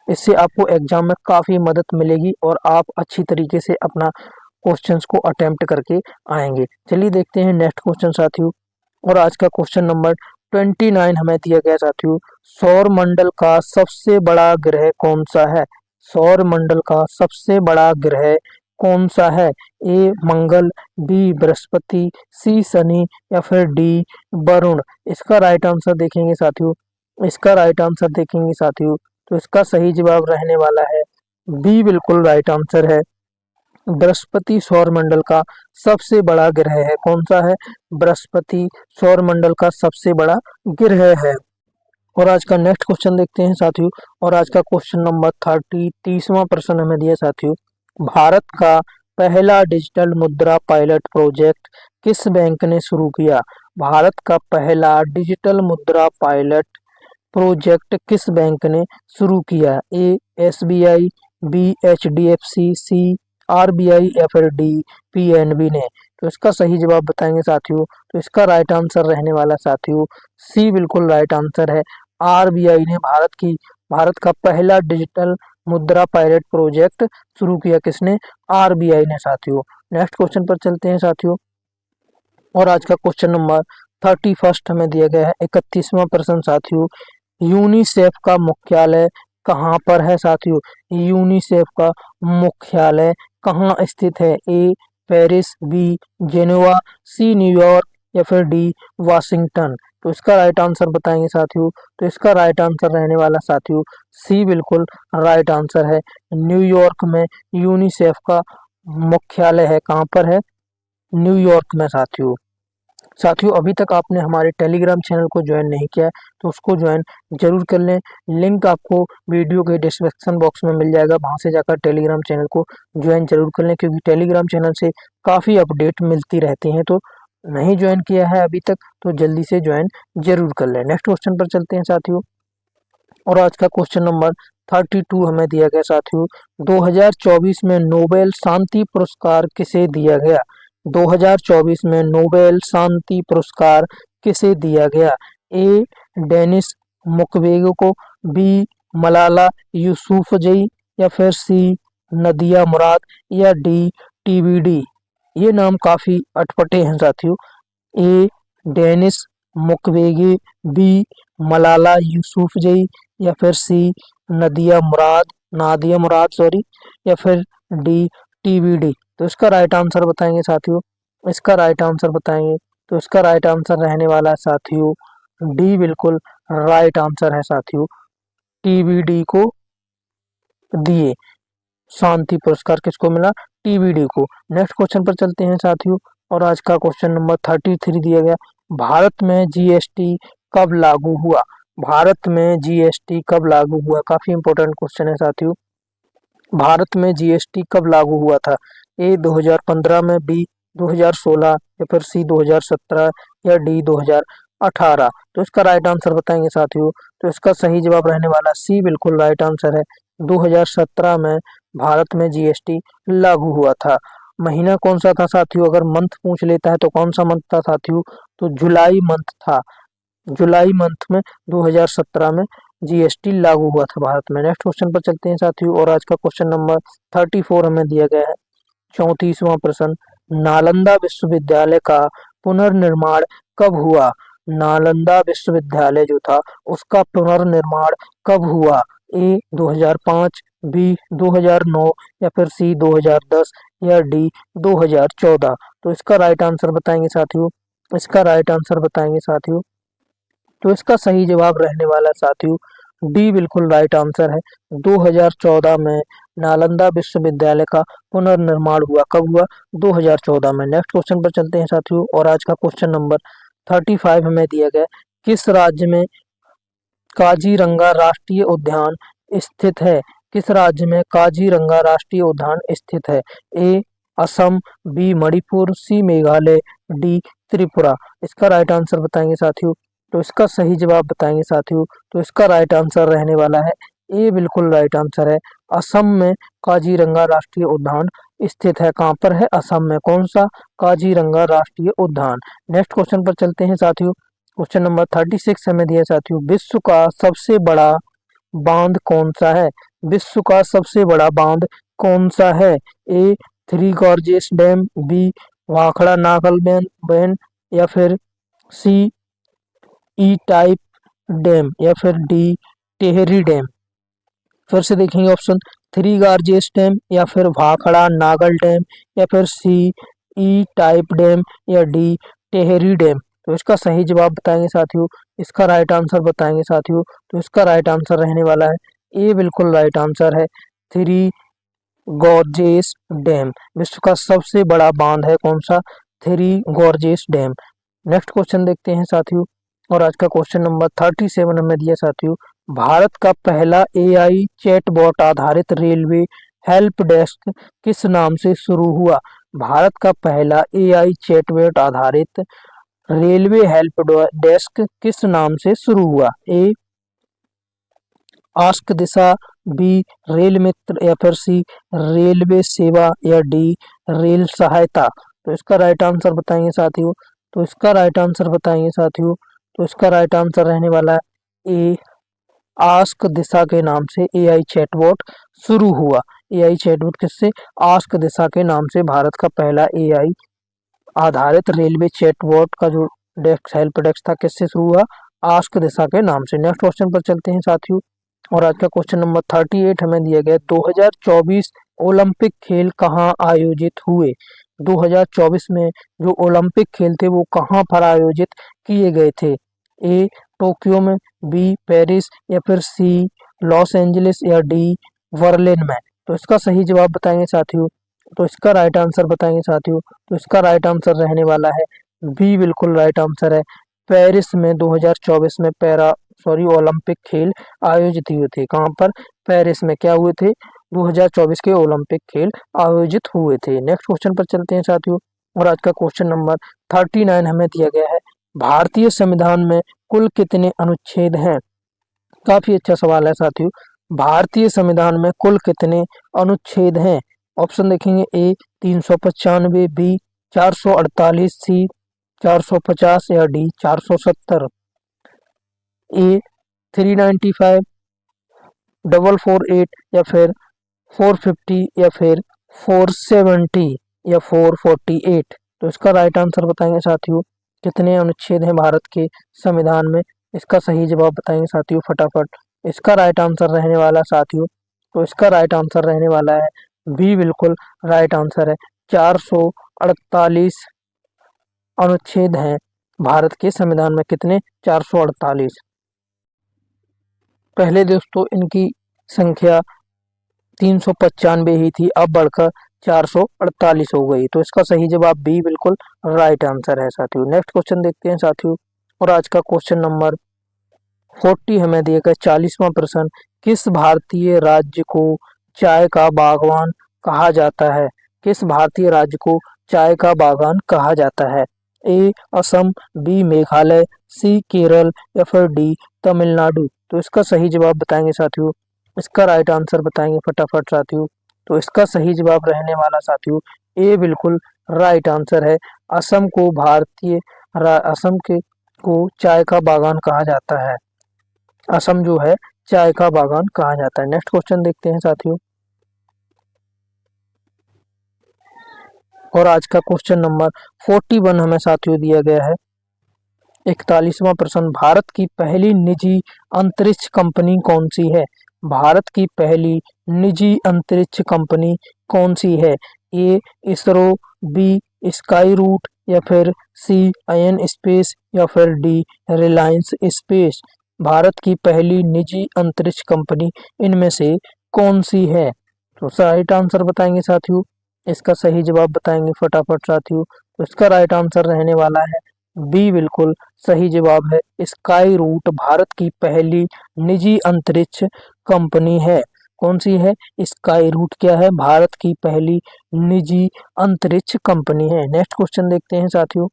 इससे आपको एग्जाम में काफ़ी मदद मिलेगी और आप अच्छी तरीके से अपना क्वेश्चंस को अटेम्प्ट करके आएंगे। चलिए देखते हैं नेक्स्ट क्वेश्चन साथियों, और आज का क्वेश्चन नंबर 29 हमें दिया गया साथियों, सौर मंडल का सबसे बड़ा ग्रह कौन सा है? सौर मंडल का सबसे बड़ा ग्रह कौन सा है? ए मंगल, बी बृहस्पति, सी शनि या फिर डी वरुण। इसका राइट आंसर देखेंगे साथियों, इसका राइट आंसर देखेंगे साथियों, तो इसका सही जवाब रहने वाला है बी बिल्कुल राइट आंसर है, बृहस्पति सौरमंडल का सबसे बड़ा ग्रह है। कौन सा है? बृहस्पति सौरमंडल का सबसे बड़ा ग्रह है। और आज का नेक्स्ट क्वेश्चन देखते हैं साथियों, और आज का क्वेश्चन नंबर 30वां प्रश्न हमें दिया साथियों, भारत का पहला डिजिटल मुद्रा पायलट प्रोजेक्ट किस बैंक ने शुरू किया? भारत का पहला डिजिटल मुद्रा पायलट प्रोजेक्ट किस बैंक ने शुरू किया? ए एसबीआई, बी एचडीएफसी, सी आरबीआई या फिर डी पीएनबी ने। तो इसका सही जवाब बताएंगे साथियों, तो इसका राइट आंसर रहने वाला साथियों सी बिल्कुल राइट आंसर है, आरबीआई ने भारत का पहला डिजिटल मुद्रा पायलट प्रोजेक्ट शुरू किया। किसने? आरबीआई ने साथियों। नेक्स्ट क्वेश्चन पर चलते हैं साथियों, और आज का क्वेश्चन नंबर 31 हमें दिया गया है, 31वां प्रश्न साथियों, यूनिसेफ का मुख्यालय कहाँ पर है साथियों? यूनिसेफ का मुख्यालय कहाँ स्थित है? A Paris, B Geneva, C New York या फिर डी वाशिंगटन। तो इसका राइट आंसर बताएंगे साथियों, तो इसका राइट आंसर रहने वाला साथियों सी बिल्कुल राइट आंसर है, न्यूयॉर्क में यूनिसेफ का मुख्यालय है। कहाँ पर है? न्यूयॉर्क में साथियों। साथियों अभी तक आपने हमारे टेलीग्राम चैनल को ज्वाइन नहीं किया है, तो उसको ज्वाइन जरूर कर लें। लिंक आपको वीडियो के डिस्क्रिप्शन बॉक्स में मिल जाएगा, वहां से जाकर टेलीग्राम चैनल को ज्वाइन जरूर कर लें, क्योंकि टेलीग्राम चैनल से काफ़ी अपडेट मिलती रहती हैं। तो नहीं ज्वाइन किया है अभी तक, तो जल्दी से ज्वाइन जरूर कर लें। नेक्स्ट क्वेश्चन पर चलते हैं साथियों, और आज का क्वेश्चन नंबर 32 हमें दिया गया साथियों, 2024 में नोबेल शांति पुरस्कार किसे दिया गया? 2024 में नोबेल शांति पुरस्कार किसे दिया गया? ए. डेनिस मुक्वेगे को, बी. मलाला यूसुफजई, या फिर सी. नदिया मुराद, या डी. टीबीडी। ये नाम काफी अटपटे हैं साथियों। A. Denis Mukwege, B. Malala Yousafzai, या फिर सी. नादिया मुराद सॉरी, या फिर डी. टीबीडी। तो इसका राइट आंसर बताएंगे साथियों। इसका राइट आंसर बताएंगे तो इसका राइट आंसर रहने वाला है साथियों डी, बिल्कुल राइट आंसर है साथियों। टीबीडी को दिए शांति पुरस्कार किसको मिला? टीबीडी को। नेक्स्ट क्वेश्चन पर चलते हैं साथियों, और आज का क्वेश्चन नंबर 33 दिया गया। भारत में जीएसटी कब लागू हुआ? भारत में जीएसटी कब लागू हुआ? काफी इंपॉर्टेंट क्वेश्चन है साथियों। भारत में जीएसटी कब लागू हुआ था? ए. 2015 में, बी. 2016, या फिर सी. 2017, या डी. 2018। तो इसका राइट आंसर बताएंगे साथियों। तो इसका सही जवाब रहने वाला सी, बिल्कुल राइट आंसर है। 2017 में भारत में जीएसटी लागू हुआ था। महीना कौन सा था साथियों? अगर मंथ पूछ लेता है तो कौन सा मंथ था साथियों? तो जुलाई मंथ था। जुलाई मंथ में 2017 में जीएसटी लागू हुआ था भारत में। नेक्स्ट क्वेश्चन पर चलते हैं साथियों, और आज का क्वेश्चन नंबर 34 हमें दिया गया है। 34वां प्रश्न, नालंदा विश्वविद्यालय का पुनर्निर्माण कब हुआ? नालंदा विश्वविद्यालय जो था उसका पुनर्निर्माण कब हुआ? ए. 2005, बी. 2009, या फिर सी. 2010, या डी. 2014। तो इसका राइट आंसर बताएंगे साथियों। इसका राइट आंसर बताएंगे साथियों। तो इसका सही जवाब रहने वाला साथियों डी, बिल्कुल राइट आंसर है। 2014 में नालंदा विश्वविद्यालय का पुनर्निर्माण हुआ। कब हुआ? 2014 में। नेक्स्ट क्वेश्चन पर चलते हैं साथियों, और आज का क्वेश्चन नंबर 35 हमें दिया गया। किस राज्य में काजीरंगा राष्ट्रीय उद्यान स्थित है? किस राज्य में काजीरंगा राष्ट्रीय उद्यान स्थित है? ए. असम, बी. मणिपुर, सी. मेघालय, डी. त्रिपुरा। इसका राइट आंसर बताएंगे साथियों। तो इसका सही जवाब बताएंगे साथियों। तो इसका राइट आंसर रहने वाला है ए, बिल्कुल राइट आंसर है। असम में काजीरंगा राष्ट्रीय उद्यान स्थित है। कहाँ पर है? असम में। कौन सा? काजीरंगा राष्ट्रीय उद्यान। नेक्स्ट क्वेश्चन पर चलते हैं साथियों। क्वेश्चन नंबर 36 हमें दिया साथियों। विश्व का सबसे बड़ा बांध कौन सा है? विश्व का सबसे बड़ा बांध कौन सा है? A. Three Gorges Dam, B. Bhakra Nangal Dam, या फिर सी. ई टाइप डैम, या फिर डी. टेहरी डैम। फिर से देखेंगे ऑप्शन, थ्री गार्जेस डैम, या फिर भाखड़ा नागल डैम, या फिर सी. ई टाइप डैम, या डी. टेहरी डैम। तो इसका सही जवाब बताएंगे साथियों। इसका राइट आंसर बताएंगे साथियों। तो इसका राइट आंसर रहने वाला है ए, बिल्कुल राइट आंसर है। थ्री गॉर्जेस डैम विश्व का सबसे बड़ा बांध है। कौन सा? Three Gorges dam. Next question देखते हैं साथियों, और आज का क्वेश्चन नंबर 37 हमें दिया साथियों। भारत का पहला एआई चैटबॉट आधारित रेलवे हेल्प डेस्क किस नाम से शुरू हुआ? भारत का पहला एआई चैटबॉट आधारित रेलवे हेल्प डेस्क किस नाम से शुरू हुआ? ए. आस्क दिशा, बी. रेल मित्र, या फिर सी. रेलवे सेवा, या डी. रेल सहायता। तो इसका राइट आंसर बताएंगे साथियों। तो इसका राइट आंसर बताएंगे साथियों। तो इसका राइट आंसर रहने वाला है ए. आस्क दिशा के नाम से एआई चैटबॉट शुरू हुआ। एआई चैटबॉट किससे? आस्क दिशा के नाम से भारत का पहला एआई आधारित रेलवे चैटबॉट का जो डेस्क हेल्प डेस्क था किससे शुरू हुआ? आस्क दिशा के नाम से। नेक्स्ट क्वेश्चन पर चलते हैं साथियों, और आज का क्वेश्चन नंबर 38 हमें दिया गया। 2024 ओलंपिक खेल कहाँ आयोजित हुए? 2024 में जो ओलंपिक खेल थे वो कहाँ पर आयोजित किए गए थे? ए. टोक्यो में, बी. पेरिस, या फिर सी. लॉस एंजलिस, या डी. बर्लिन में। तो इसका सही जवाब बताएंगे साथियों। तो इसका राइट आंसर बताएंगे साथियों। तो इसका राइट आंसर रहने वाला है बी, बिल्कुल राइट आंसर है। पेरिस में 2024 में ओलंपिक खेल आयोजित हुए थे। कहाँ पर? पेरिस में। क्या हुए थे? 2024 के ओलंपिक खेल आयोजित हुए थे। नेक्स्ट क्वेश्चन पर चलते हैं साथियों, और आज का क्वेश्चन नंबर 39 हमें दिया गया है। भारतीय संविधान में कुल कितने अनुच्छेद हैं? काफी अच्छा सवाल है साथियों। भारतीय संविधान में कुल कितने अनुच्छेद हैं? ऑप्शन देखेंगे, ए. 395, बी. 448, सी 450 या डी 470, ए 395, 448 या फिर 450 या फिर 470 या 448। तो इसका राइट आंसर बताएंगे साथियों। कितने अनुच्छेद हैं भारत के संविधान में, इसका सही जवाब बताएंगे साथियों फटाफट। इसका राइट आंसर रहने वाला साथियों, तो इसका राइट आंसर रहने वाला है बी, बिल्कुल राइट आंसर है। 448 अनुच्छेद हैं भारत के संविधान में। कितने? 448। पहले दोस्तों इनकी संख्या 395 ही थी, अब बढ़कर 448 हो गई। तो इसका सही जवाब बी बिल्कुल राइट आंसर है साथियों। नेक्स्ट क्वेश्चन देखते हैं साथियों, और आज का क्वेश्चन नंबर 40 हमें दिया गया 40वां प्रश्न। किस भारतीय राज्य को चाय का बागवान कहा जाता है? किस भारतीय राज्य को चाय का बागान कहा जाता है? ए असम, बी मेघालय, सी केरल या फिर डी तमिलनाडु। तो इसका सही जवाब बताएंगे साथियों। इसका राइट आंसर बताएंगे फटाफट साथियों। तो इसका सही जवाब रहने वाला साथियों ए बिल्कुल राइट आंसर है। असम को असम के को चाय का बागान कहा जाता है। असम जो है चाय का बागान कहा जाता है। नेक्स्ट क्वेश्चन देखते हैं साथियों, और आज का क्वेश्चन नंबर 41 हमें साथियों दिया गया है 41वां प्रश्न। भारत की पहली निजी अंतरिक्ष कंपनी कौन सी है? भारत की पहली निजी अंतरिक्ष कंपनी कौन सी है? ए इसरो, बी स्काई रूट या फिर सी आयन स्पेस या फिर डी रिलायंस स्पेस। भारत की पहली निजी अंतरिक्ष कंपनी इनमें से कौन सी है? तो राइट आंसर बताएंगे साथियों। इसका सही जवाब बताएंगे फटाफट साथियों। तो इसका राइट आंसर रहने वाला है बी, बिल्कुल सही जवाब है। स्काई रूट भारत की पहली निजी अंतरिक्ष कंपनी है। कौन सी है? स्काई रूट क्या है? भारत की पहली निजी अंतरिक्ष कंपनी है। नेक्स्ट क्वेश्चन देखते हैं साथियों,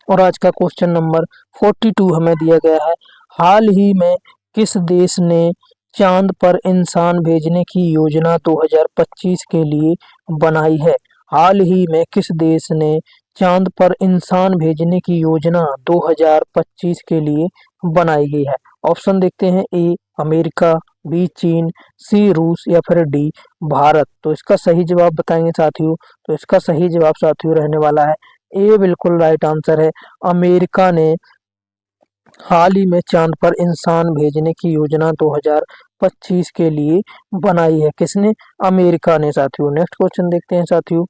और आज का क्वेश्चन नंबर 42 हमें दिया गया है। हाल ही में किस देश ने चांद पर इंसान भेजने की योजना 2025 के लिए बनाई है? हाल ही में किस देश ने चांद पर इंसान भेजने की योजना 2025 के लिए बनाई गई है? ऑप्शन देखते हैं, ए अमेरिका, बी चीन, सी रूस या फिर डी भारत। तो इसका सही जवाब बताएंगे साथियों। तो इसका सही जवाब साथियों रहने वाला है ए, बिल्कुल राइट आंसर है। अमेरिका ने हाल ही में चांद पर इंसान भेजने की योजना 2025 के लिए बनाई है। किसने? अमेरिका ने साथियों। नेक्स्ट क्वेश्चन देखते हैं साथियों,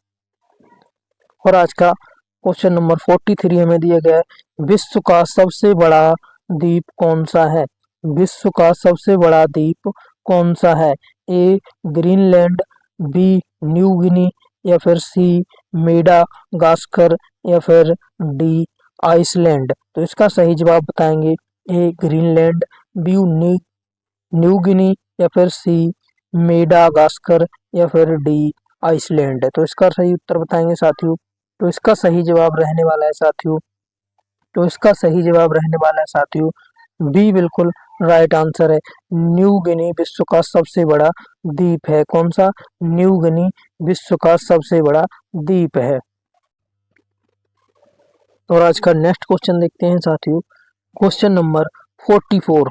और आज का क्वेश्चन नंबर 43 हमें दिया गया है। विश्व का सबसे बड़ा द्वीप कौन सा है? विश्व का सबसे बड़ा द्वीप कौन सा है? ए ग्रीनलैंड, बी न्यू गिनी या फिर सी मेडागास्कर या फिर डी आइसलैंड। तो इसका सही जवाब बताएंगे। ए ग्रीनलैंड, बी न्यू गिनी या फिर सी मेडागास्कर या फिर डी आइसलैंड। तो इसका सही उत्तर बताएंगे साथियों। तो इसका सही जवाब रहने वाला है साथियों। तो इसका सही जवाब रहने वाला है साथियों बी, बिल्कुल राइट आंसर है। न्यू गिनी विश्व का सबसे बड़ा द्वीप है। कौन सा? न्यू गिनी विश्व का सबसे बड़ा द्वीप है। और आज का नेक्स्ट क्वेश्चन देखते हैं साथियों, क्वेश्चन नंबर 44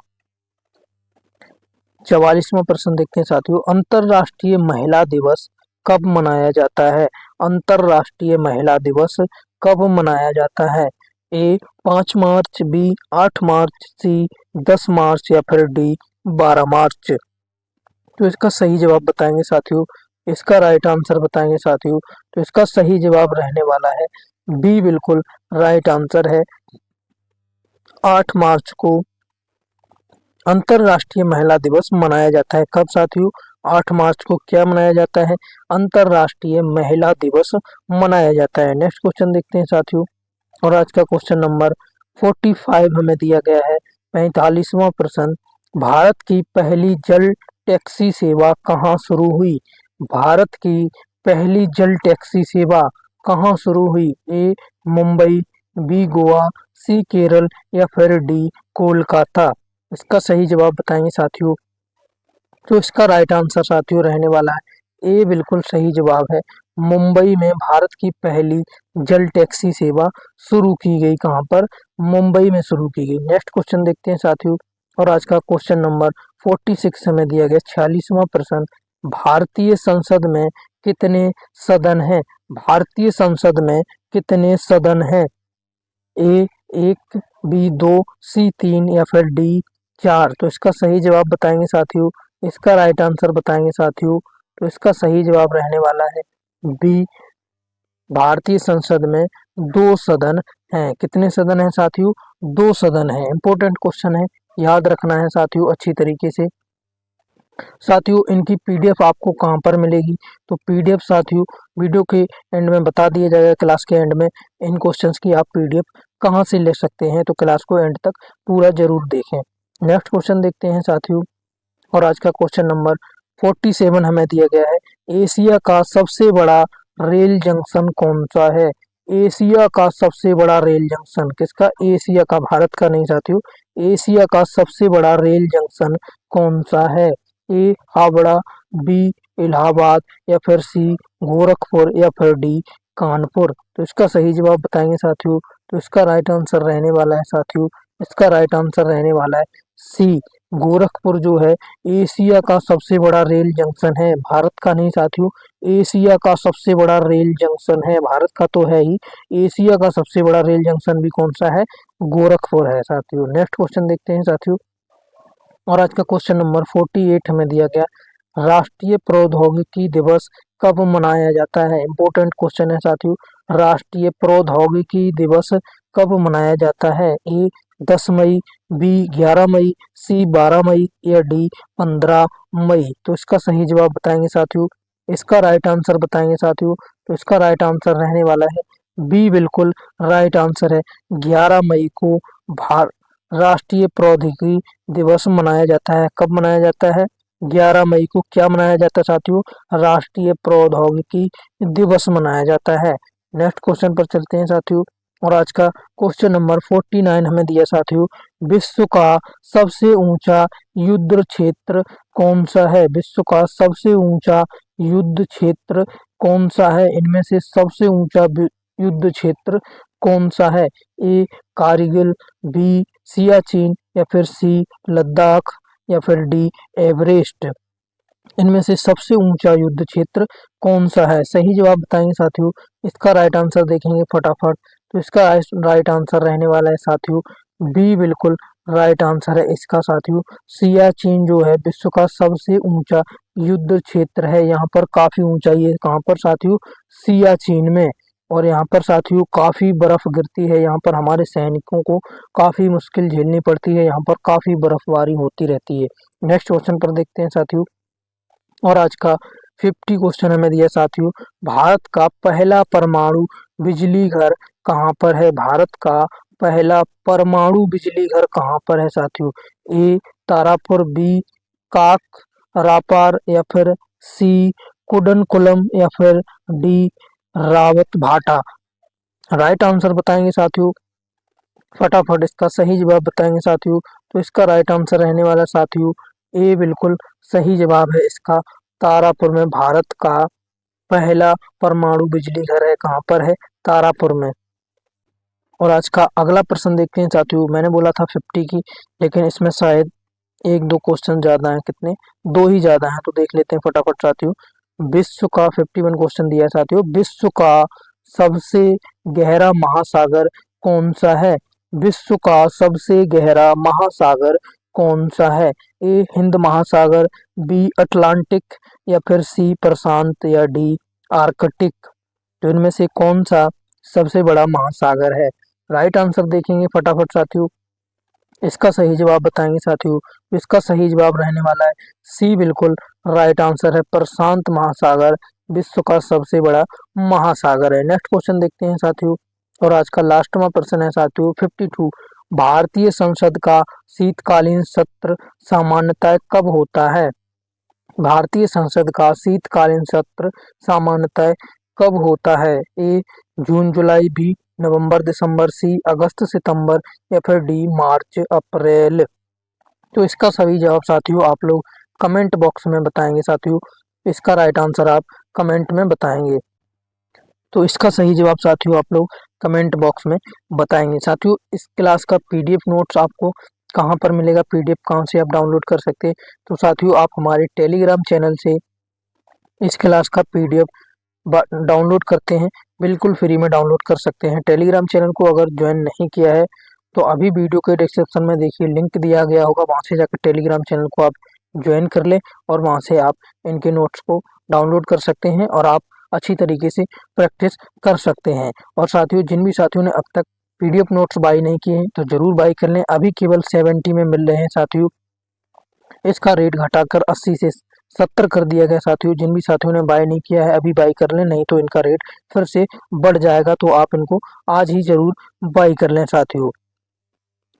44वां प्रश्न देखते हैं साथियों। अंतरराष्ट्रीय महिला दिवस कब मनाया जाता है? अंतरराष्ट्रीय महिला दिवस कब मनाया जाता है? ए 5 मार्च, बी 8 मार्च, सी 10 मार्च या फिर डी 12 मार्च। तो इसका सही जवाब बताएंगे साथियों। इसका राइट आंसर बताएंगे साथियों। तो इसका सही जवाब रहने वाला है बी, बिल्कुल राइट आंसर है। 8 मार्च को अंतरराष्ट्रीय महिला दिवस मनाया जाता है। कब साथियों? 8 मार्च को क्या मनाया जाता है? अंतरराष्ट्रीय महिला दिवस मनाया जाता है। नेक्स्ट क्वेश्चन देखते हैं साथियों, और आज का क्वेश्चन नंबर 45 हमें दिया गया है 45वां प्रश्न। भारत की पहली जल टैक्सी सेवा कहाँ शुरू हुई? भारत की पहली जल टैक्सी सेवा कहाँ शुरू हुई? ए मुंबई, बी गोवा, सी केरल या फिर डी कोलकाता। इसका सही जवाब बताएंगे साथियों। तो इसका राइट आंसर साथियों रहने वाला है ए, बिल्कुल सही जवाब है। मुंबई में भारत की पहली जल टैक्सी सेवा शुरू की गई? कहाँ पर? मुंबई में शुरू की गई। नेक्स्ट क्वेश्चन देखते हैं साथियों। और आज का क्वेश्चन नंबर 46 हमें दिया गया 46वां प्रश्न। भारतीय संसद में कितने सदन हैं? भारतीय संसद में कितने सदन हैं? ए 1, बी 2, सी 3 या फिर डी 4? तो इसका सही जवाब बताएंगे साथियों। इसका राइट आंसर बताएंगे साथियों। तो इसका सही जवाब रहने वाला है बी। भारतीय संसद में 2 सदन हैं। कितने सदन हैं साथियों? 2 सदन हैं। इंपॉर्टेंट क्वेश्चन है, याद रखना है साथियों अच्छी तरीके से। साथियों इनकी पीडीएफ आपको कहाँ पर मिलेगी? तो पीडीएफ साथियों वीडियो के एंड में बता दिया जाएगा, क्लास के एंड में इन क्वेश्चंस की आप पीडीएफ कहाँ से ले सकते हैं। तो क्लास को एंड तक पूरा जरूर देखें। नेक्स्ट क्वेश्चन देखते हैं साथियों। और आज का क्वेश्चन नंबर 47 हमें दिया गया है। एशिया का सबसे बड़ा रेल जंक्शन कौन सा है? एशिया का सबसे बड़ा रेल जंक्शन किसका? एशिया का, भारत का नहीं साथियों। एशिया का सबसे बड़ा रेल जंक्शन कौन सा है? ए हावड़ा, बी इलाहाबाद या फिर सी गोरखपुर या फिर डी कानपुर? तो इसका सही जवाब बताएंगे साथियों। तो इसका राइट आंसर रहने वाला है साथियों, इसका राइट आंसर रहने वाला है सी गोरखपुर जो है एशिया का सबसे बड़ा रेल जंक्शन है, भारत का नहीं साथियों। एशिया का सबसे बड़ा रेल जंक्शन है, भारत का तो है ही, एशिया का सबसे बड़ा रेल जंक्शन भी कौन सा है? गोरखपुर है साथियों। नेक्स्ट क्वेश्चन देखते हैं साथियों। और आज का क्वेश्चन नंबर 48 हमें दिया गया। राष्ट्रीय प्रौद्योगिकी दिवस कब मनाया जाता है? इंपॉर्टेंट क्वेश्चन है साथियों। राष्ट्रीय प्रौद्योगिकी दिवस कब मनाया जाता है? ए 10 मई, बी 11 मई, सी 12 मई या डी 15 मई? तो इसका सही जवाब बताएंगे साथियों। इसका राइट आंसर बताएंगे साथियों। तो इसका राइट आंसर रहने वाला है बी, बिल्कुल राइट आंसर है। 11 मई को भार राष्ट्रीय प्रौद्योगिकी दिवस मनाया जाता है। कब मनाया जाता है? 11 मई को क्या मनाया जाता है साथियों? राष्ट्रीय प्रौद्योगिकी दिवस मनाया जाता है। नेक्स्ट क्वेश्चन पर चलते हैं साथियों। और आज का क्वेश्चन नंबर 49 हमें दिया साथियों। विश्व का सबसे ऊंचा युद्ध क्षेत्र कौन सा है? विश्व का सबसे ऊंचा युद्ध क्षेत्र कौन सा है? इनमें से सबसे ऊंचा युद्ध क्षेत्र कौन सा है? ए कारगिल, बी सियाचिन या फिर सी लद्दाख या फिर डी एवरेस्ट? इनमें से सबसे ऊंचा युद्ध क्षेत्र कौन सा है? सही जवाब बताएंगे साथियों। इसका राइट आंसर देखेंगे फटाफट। तो इसका राइट आंसर रहने वाला है साथियों बी, बिल्कुल राइट आंसर है इसका साथियों। सियाचिन जो है विश्व का सबसे ऊंचा युद्ध क्षेत्र है। यहाँ पर काफी ऊंचाई है। कहाँ पर साथियों? सियाचिन में। और यहाँ पर साथियों काफी बर्फ गिरती है। यहाँ पर हमारे सैनिकों को काफी मुश्किल झेलनी पड़ती है। यहाँ पर काफी बर्फबारी होती रहती है। नेक्स्ट क्वेश्चन पर देखते हैं साथियों। और आज का 50 क्वेश्चन हमें दिया साथियों। भारत का पहला परमाणु बिजली घर कहाँ पर है? भारत का पहला परमाणु बिजली घर कहाँ पर है साथियों? ए तारापुर, बी काक रापार या फिर सी कुडनकुलम या फिर डी रावत भाटा? राइट आंसर बताएंगे साथियों। फटाफट इसका सही जवाब बताएंगे साथियों। तो इसका राइट आंसर रहने वाला साथियों ए, बिल्कुल सही जवाब है इसका। तारापुर में भारत का पहला परमाणु बिजली घर है। कहाँ पर है? तारापुर में। और आज का अगला प्रश्न देखते हैं साथियों। मैंने बोला था 50 की, लेकिन इसमें शायद 1-2 क्वेश्चन ज्यादा हैं। कितने? 2 ही ज्यादा हैं। तो देख लेते हैं फटाफट साथियों। विश्व का 51 क्वेश्चन दिया है साथियों। विश्व का सबसे गहरा महासागर कौन सा है? विश्व का सबसे गहरा महासागर कौन सा है? ए हिंद महासागर, बी अटलांटिक या फिर सी प्रशांत या डी आर्कटिक? तो इनमें से कौन सा सबसे बड़ा महासागर है? राइट आंसर देखेंगे फटाफट साथियों। इसका सही जवाब बताएंगे साथियों। इसका सही जवाब रहने वाला है सी, बिल्कुल राइट आंसर है। प्रशांत महासागर विश्व का सबसे बड़ा महासागर है। नेक्स्ट क्वेश्चन देखते हैं साथियों। और आज का लास्टवा प्रश्न है साथियों 52। भारतीय संसद का शीतकालीन सत्र सामान्यतः कब होता है? भारतीय संसद का शीतकालीन सत्र सामान्यतः कब होता है? ए जून जुलाई, बी नवंबर दिसंबर, सी अगस्त सितंबर या फिर डी मार्च अप्रैल? तो इसका सही जवाब साथियों आप लोग कमेंट बॉक्स में बताएंगे साथियों। इसका राइट आंसर आप कमेंट में बताएंगे। तो इसका सही जवाब साथियों आप लोग कमेंट बॉक्स में बताएंगे। साथियों इस क्लास का पीडीएफ नोट्स आपको कहाँ पर मिलेगा, पीडीएफ कहाँ से आप डाउनलोड कर सकते हैं, तो साथियों आप हमारे टेलीग्राम चैनल से इस क्लास का पीडीएफ डाउनलोड करते हैं, बिल्कुल फ्री में डाउनलोड कर सकते हैं। टेलीग्राम चैनल को अगर ज्वाइन नहीं किया है तो अभी वीडियो के डिस्क्रिप्शन में देखिए लिंक दिया गया होगा, वहाँ से जाकर टेलीग्राम चैनल को आप ज्वाइन कर लें और वहाँ से आप इनके नोट्स को डाउनलोड कर सकते हैं और आप अच्छी तरीके से प्रैक्टिस कर सकते हैं। और साथियों जिन भी साथियों ने अब तक पीडीएफ नोट्स बाई नहीं किए हैं तो जरूर बाई कर लें, अभी केवल 70 में मिल रहे हैं साथियों। इसका रेट घटाकर 80 से 70 कर दिया गया साथियों। जिन भी साथियों ने बाय नहीं किया है अभी बाय कर लें, नहीं तो इनका रेट फिर से बढ़ जाएगा, तो आप इनको आज ही जरूर बाय कर लें साथियों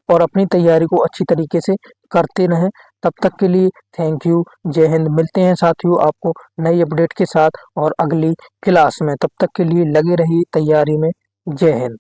और अपनी तैयारी को अच्छी तरीके से करते रहें। तब तक के लिए थैंक यू, जय हिंद। मिलते हैं साथियों आपको नई अपडेट के साथ और अगली क्लास में, तब तक के लिए लगे रहिए तैयारी में। जय हिंद।